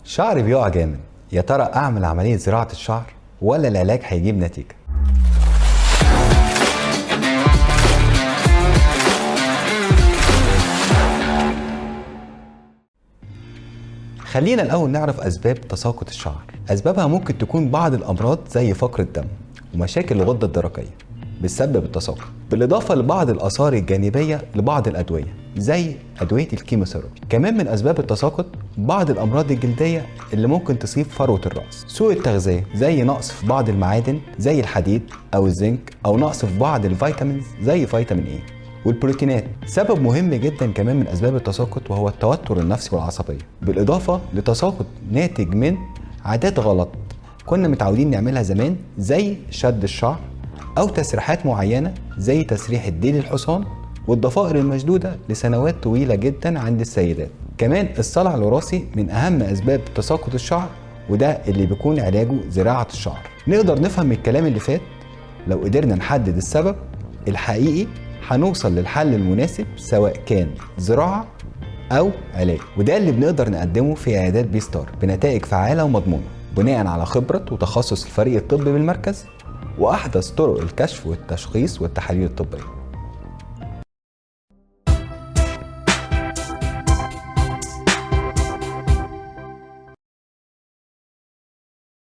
شعري بيقع جامد، يا ترى اعمل عملية زراعة الشعر ولا العلاج هيجيب نتيجة؟ خلينا الاول نعرف اسباب تساقط الشعر. اسبابها ممكن تكون بعض الامراض زي فقر الدم ومشاكل الغدة الدرقية بتسبب التساقط، بالاضافة لبعض الاثار الجانبية لبعض الادوية زي ادوية الكيموثيرابي. كمان من اسباب التساقط بعض الامراض الجلدية اللي ممكن تصيب فروة الراس، سوء التغذية زي نقص في بعض المعادن زي الحديد او الزنك، او نقص في بعض الفيتامينز زي فيتامين اي، والبروتينات سبب مهم جدا كمان من اسباب التساقط، وهو التوتر النفسي والعصبيه، بالاضافه لتساقط ناتج من عادات غلط كنا متعودين نعملها زمان زي شد الشعر، او تسريحات معينه زي تسريح الديل الحصان والضفائر المشدوده لسنوات طويله جدا عند السيدات. كمان الصلع الوراثي من اهم اسباب تساقط الشعر، وده اللي بيكون علاجه زراعه الشعر. نقدر نفهم من الكلام اللي فات لو قدرنا نحدد السبب الحقيقي هنوصل للحل المناسب، سواء كان زراعة أو علاج، وده اللي بنقدر نقدمه في عيادات بيستار بنتائج فعالة ومضمونة بناء على خبرة وتخصص الفريق الطبي بالمركز وأحدث طرق الكشف والتشخيص والتحاليل الطبية.